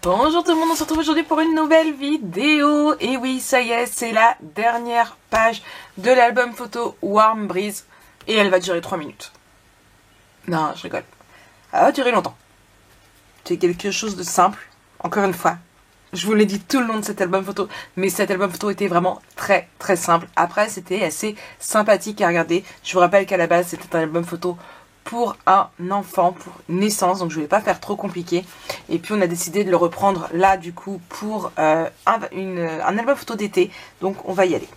Bonjour tout le monde, on se retrouve aujourd'hui pour une nouvelle vidéo. Et oui, ça y est, c'est la dernière page de l'album photo Warm Breeze. Et elle va durer 3 minutes. Non, je rigole. Elle va durer longtemps. C'est quelque chose de simple, encore une fois. Je vous l'ai dit tout le long de cet album photo, mais cet album photo était vraiment très très simple. Après, c'était assez sympathique à regarder. Je vous rappelle qu'à la base, c'était un album photo pour un enfant, pour naissance, donc je voulais pas faire trop compliqué. Et puis on a décidé de le reprendre là du coup pour un album photo d'été, donc on va y aller.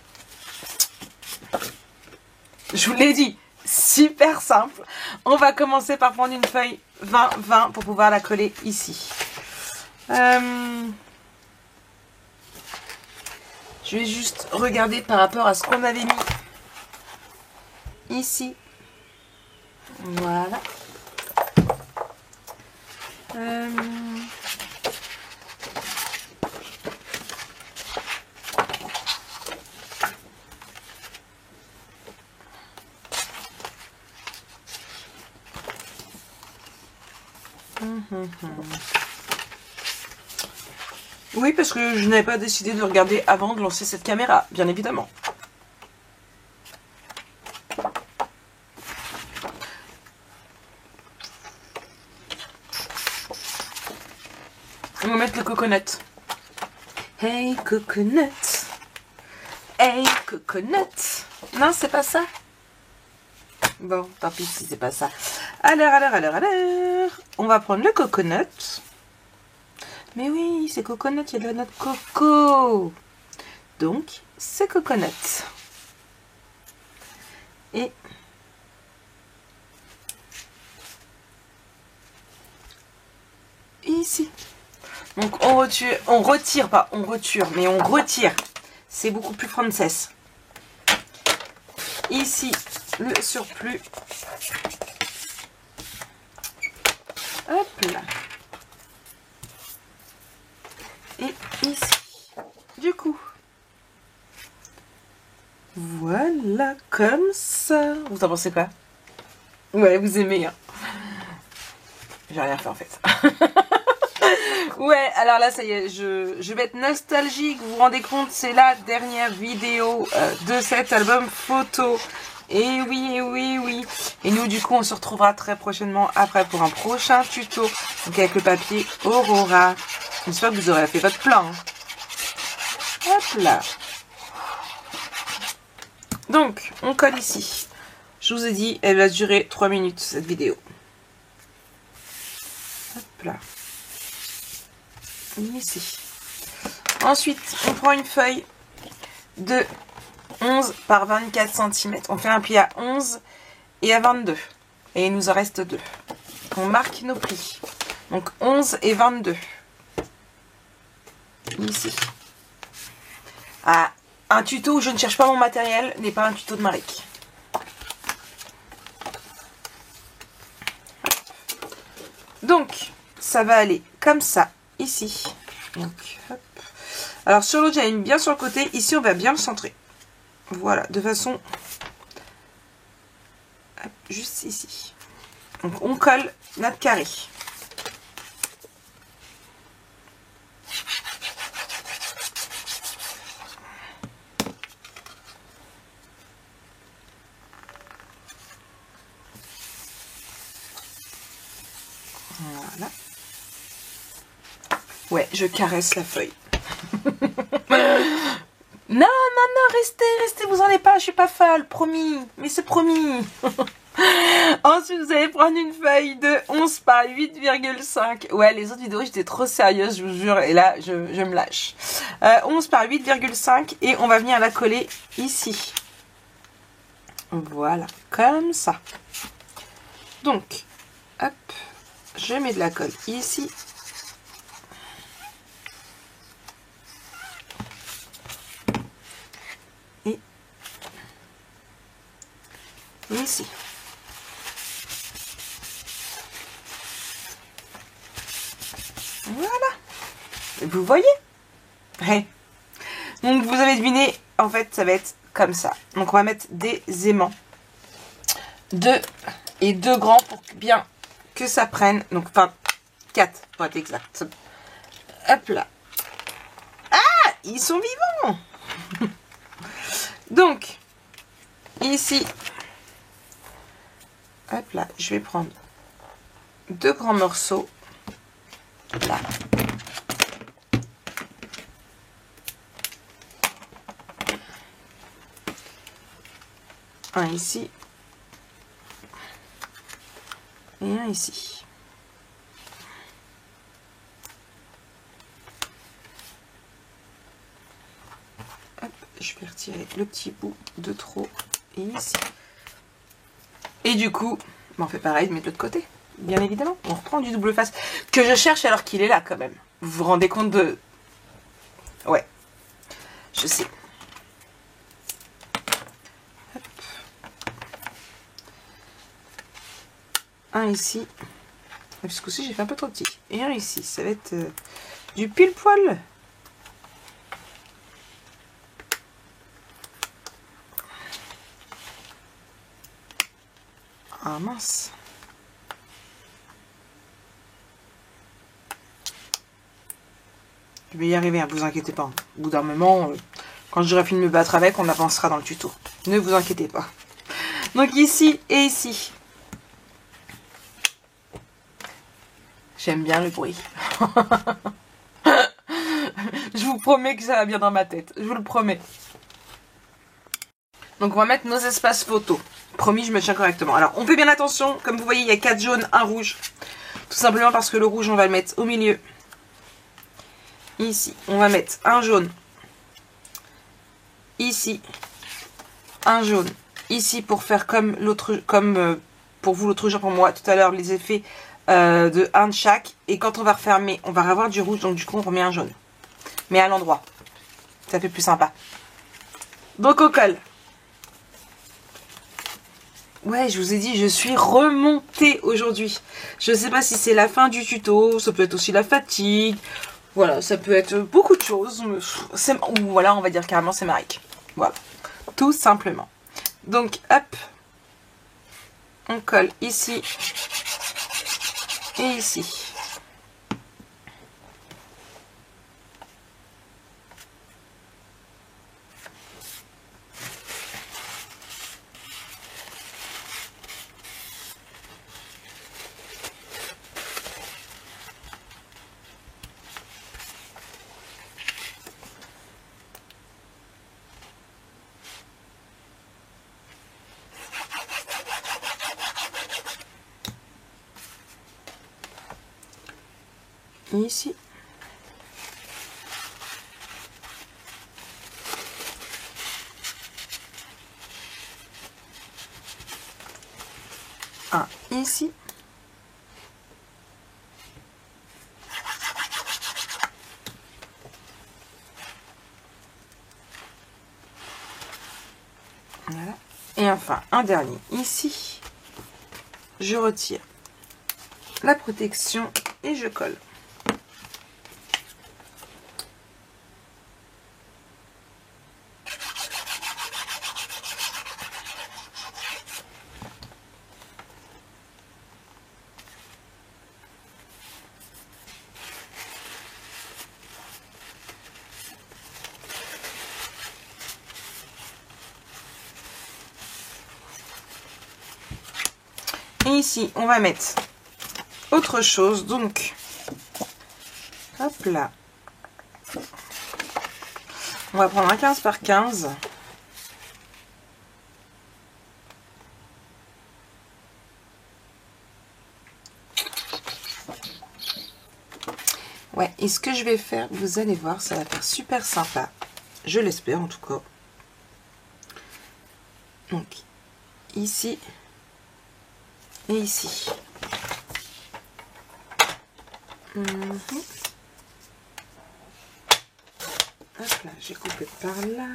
Je vous l'ai dit, super simple. On va commencer par prendre une feuille 20-20 pour pouvoir la coller ici. Je vais juste regarder par rapport à ce qu'on avait mis ici. Voilà. Oui, parce que je n'avais pas décidé de le regarder avant de lancer cette caméra, bien évidemment. On va mettre le coconut. Hey coconut. Hey coconut. Non, c'est pas ça. Bon, tant pis si c'est pas ça. Alors. On va prendre le coconut. Mais oui, c'est coconut, il y a de la noix de coco. Donc, c'est coconut. Et ici. Donc on retire. C'est beaucoup plus français. Ici, le surplus. Hop là. Et ici. Du coup. Voilà, comme ça. Vous en pensez quoi? Ouais, vous aimez, hein. J'ai rien fait en fait. Ouais, alors là, ça y est, je vais être nostalgique. Vous vous rendez compte, c'est la dernière vidéo de cet album photo. Et oui. Et nous, du coup, on se retrouvera très prochainement après pour un prochain tuto. Donc avec le papier Aurora. J'espère que vous aurez fait votre plan. Hop là. Donc, on colle ici. Je vous ai dit, elle va durer 3 minutes, cette vidéo. Hop là. Ici. Ensuite, on prend une feuille de 11 par 24 cm. On fait un pli à 11 et à 22. Et il nous en reste 2. On marque nos plis. Donc 11 et 22. Ici. Ah, un tuto où je ne cherche pas mon matériel n'est pas un tuto de Maric. Donc, ça va aller comme ça. Ici. Donc, hop. Alors sur l'autre, j'avais mis bien sur le côté. Ici, on va bien le centrer. Voilà, de façon... Hop, juste ici. Donc, on colle notre carré. Voilà. Ouais, je caresse la feuille. Non, restez, vous en êtes pas, je suis pas folle, promis, mais c'est promis. Ensuite, vous allez prendre une feuille de 11 par 8,5. Ouais, les autres vidéos, j'étais trop sérieuse, je vous jure, et là, je me lâche. 11 par 8,5 et on va venir la coller ici. Voilà, comme ça. Donc, hop, je mets de la colle ici. Ici. Voilà. Vous voyez? Ouais. Donc vous avez deviné, en fait ça va être comme ça. Donc on va mettre des aimants. 2 et 2 grands pour bien que ça prenne. Donc enfin 4 pour être exact. Hop là. Ah, ils sont vivants. Donc, ici, hop là, je vais prendre 2 grands morceaux. Là. Un ici. Et un ici. Hop, je vais retirer le petit bout de trop. Et ici. Et du coup, on fait pareil, mais de l'autre côté. Bien évidemment, on reprend du double face. Que je cherche alors qu'il est là quand même. Vous vous rendez compte de... Ouais. Je sais. Hop. Un ici. Parce que aussi j'ai fait un peu trop petit. Et un ici. Ça va être du pile poil. Ah mince. Je vais y arriver, hein, vous inquiétez pas. Au bout d'un moment, quand j'aurai fini de me battre avec, on avancera dans le tuto. Ne vous inquiétez pas. Donc ici et ici. J'aime bien le bruit. Je vous promets que ça va bien dans ma tête. Je vous le promets. Donc on va mettre nos espaces photos. Promis, je me tiens correctement. Alors on fait bien attention. Comme vous voyez, il y a 4 jaunes, 1 rouge. Tout simplement parce que le rouge, on va le mettre au milieu. Ici, on va mettre un jaune. Ici, un jaune. Ici, pour faire comme l'autre, comme pour vous l'autre jour, pour moi, tout à l'heure, les effets de un de chaque. Et quand on va refermer, on va avoir du rouge. Donc du coup, on remet un jaune. Mais à l'endroit. Ça fait plus sympa. Donc on colle. Ouais, je vous ai dit, je suis remontée aujourd'hui. Je ne sais pas si c'est la fin du tuto, ça peut être aussi la fatigue. Voilà, ça peut être beaucoup de choses. Ou voilà, on va dire carrément c'est Maric. Voilà, tout simplement. Donc, hop, on colle ici et ici. Et ici. Un ici. Voilà. Et enfin, un dernier ici. Je retire la protection et je colle. Et ici, on va mettre autre chose. Donc, hop là. On va prendre un 15 par 15. Ouais, et ce que je vais faire, vous allez voir, ça va faire super sympa. Je l'espère en tout cas. Donc, ici et ici. Hop là, j'ai coupé par là.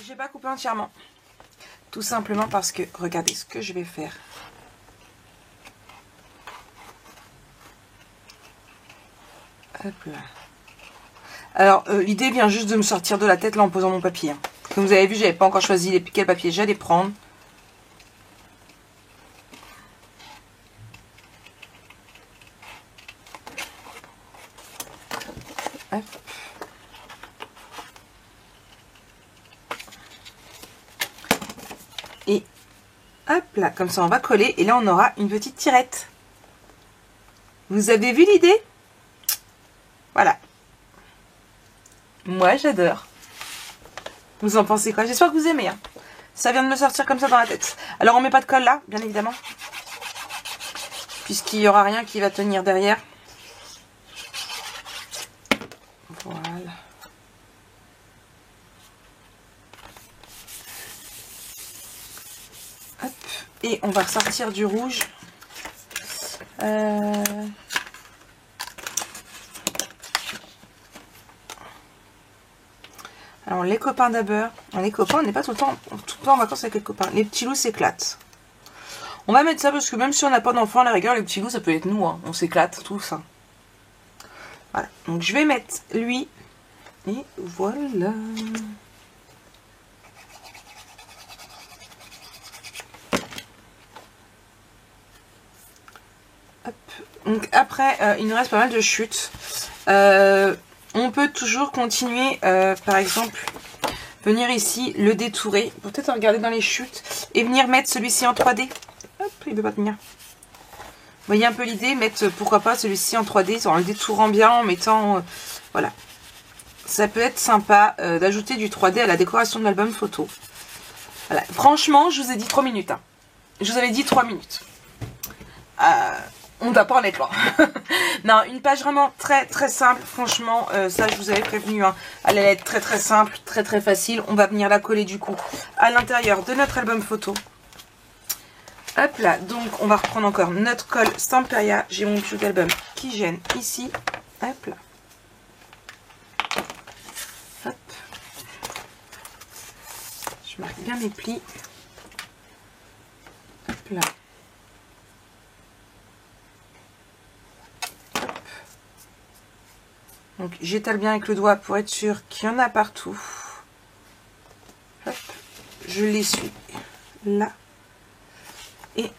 J'ai pas coupé entièrement. Tout simplement parce que, regardez ce que je vais faire. Hop là. Alors, l'idée vient juste de me sortir de la tête là en posant mon papier. Hein. Comme vous avez vu, j'avais pas encore choisi quel papier j'allais prendre. Et hop là, comme ça on va coller. Et là on aura une petite tirette. Vous avez vu l'idée? Voilà. Moi j'adore. Vous en pensez quoi? J'espère que vous aimez. Hein. Ça vient de me sortir comme ça dans la tête. Alors on met pas de colle là, bien évidemment. Puisqu'il n'y aura rien qui va tenir derrière. Voilà. Hop. Et on va ressortir du rouge. Alors les copains d'Aber, les copains, on n'est pas tout le temps en vacances avec les copains. Les petits loups s'éclatent. On va mettre ça parce que même si on n'a pas d'enfant, à la rigueur, les petits loups, ça peut être nous. Hein. On s'éclate, tout ça. Voilà. Donc je vais mettre lui. Et voilà. Hop. Donc après, il nous reste pas mal de chutes. On peut toujours continuer, par exemple, venir ici, le détourer. Peut-être regarder dans les chutes et venir mettre celui-ci en 3D. Hop, il ne veut pas tenir. Vous voyez un peu l'idée, mettre pourquoi pas celui-ci en 3D, en le détourant bien, en mettant... voilà. Ça peut être sympa d'ajouter du 3D à la décoration de l'album photo. Voilà. Franchement, je vous ai dit 3 minutes. Hein. Je vous avais dit 3 minutes. On ne doit pas en être loin. Non, une page vraiment très très simple. Franchement, ça je vous avais prévenu. Hein. Elle allait être très très simple, très très facile. On va venir la coller du coup à l'intérieur de notre album photo. Hop là, donc on va reprendre encore notre colle Stamperia. J'ai mon bijou d'album qui gêne ici. Hop là. Hop. Je marque bien mes plis. Hop là. Donc j'étale bien avec le doigt pour être sûr qu'il y en a partout. Hop, je l'essuie là. Et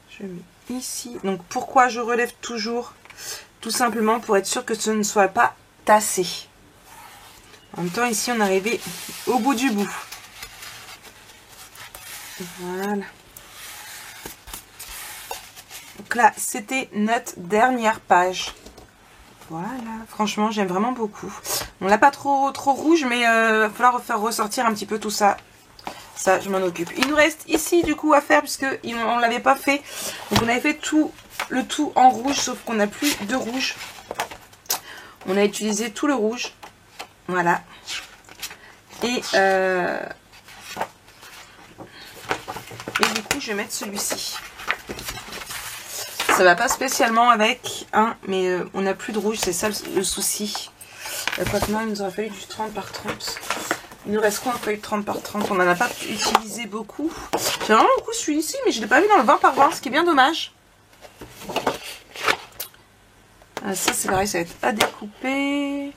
je mets ici. Donc pourquoi je relève toujours? Tout simplement pour être sûr que ce ne soit pas tassé. En même temps ici on est arrivé au bout du bout. Voilà. Donc là c'était notre dernière page. Voilà, franchement j'aime vraiment beaucoup. On l'a pas trop rouge, mais il va falloir faire ressortir un petit peu tout ça. Ça, je m'en occupe. Il nous reste ici du coup à faire, puisque on l'avait pas fait. Donc on avait fait le tout en rouge, sauf qu'on n'a plus de rouge. On a utilisé tout le rouge. Voilà. Et du coup je vais mettre celui-ci. Ça va pas spécialement avec, hein, mais on n'a plus de rouge, c'est ça le souci. Quoique non, il nous aurait fallu du 30 par 30. Il nous reste quoi en feuille de 30 par 30? On n'en a pas utilisé beaucoup. J'ai vraiment beaucoup celui-ci, mais je ne l'ai pas vu dans le 20 par 20, ce qui est bien dommage. Ça c'est pareil, ça va être à découper.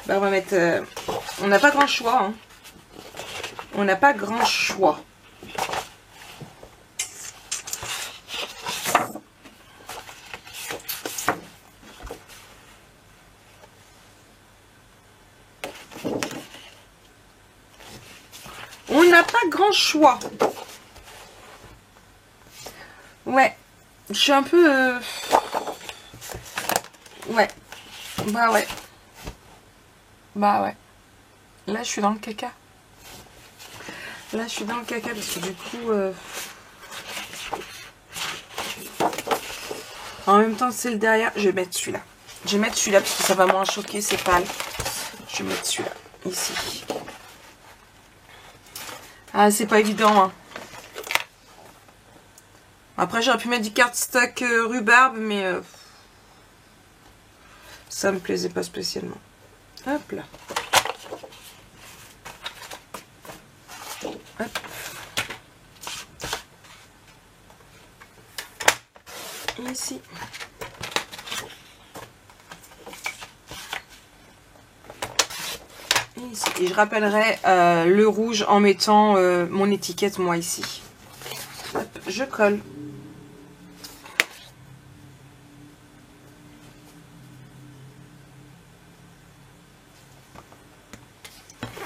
Bah, on va mettre... on n'a pas grand choix. Hein. On n'a pas grand choix. On n'a pas grand choix. Ouais. Je suis un peu... Ouais. Bah ouais. Bah ouais. Là, je suis dans le caca. Là, je suis dans le caca parce que du coup... En même temps, c'est le derrière. Je vais mettre celui-là. Je vais mettre celui-là parce que ça va moins choquer, c'est pâle. Je vais mettre celui-là, ici. Ah, c'est pas évident, hein. Après, j'aurais pu mettre du cardstock rhubarbe, mais... ça me plaisait pas spécialement. Hop là. Hop. Ici. Et ici. Et je rappellerai le rouge en mettant mon étiquette, moi, ici. Hop, je colle.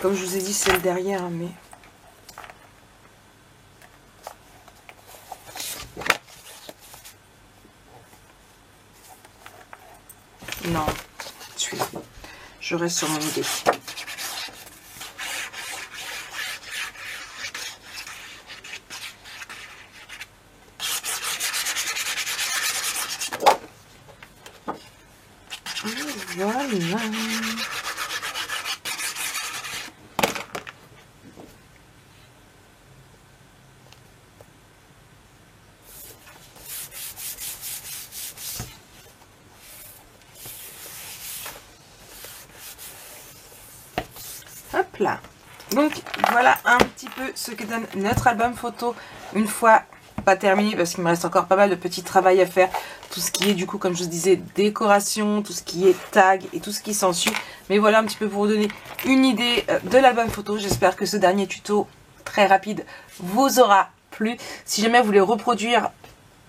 Comme je vous ai dit, c'est le derrière, mais... Non, je reste sur mon idée. Voilà. Hop là. Donc voilà un petit peu ce que donne notre album photo une fois pas terminé, parce qu'il me reste encore pas mal de petits travail à faire. Tout ce qui est du coup, comme je vous disais, décoration, tout ce qui est tag et tout ce qui s'ensuit. Mais voilà un petit peu pour vous donner une idée de l'album photo. J'espère que ce dernier tuto très rapide vous aura plu. Si jamais vous voulez reproduire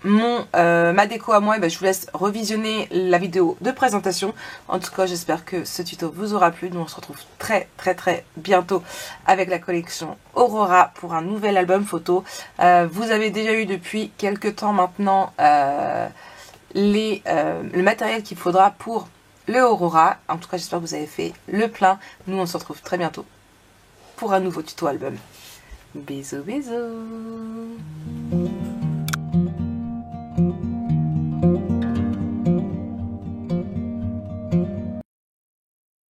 ma déco à moi, je vous laisse revisionner la vidéo de présentation. En tout cas, j'espère que ce tuto vous aura plu. Nous on se retrouve très bientôt avec la collection Aurora pour un nouvel album photo. Vous avez déjà eu depuis quelques temps maintenant le matériel qu'il faudra pour le Aurora. En tout cas, j'espère que vous avez fait le plein. Nous on se retrouve très bientôt pour un nouveau tuto album. Bisous bisous.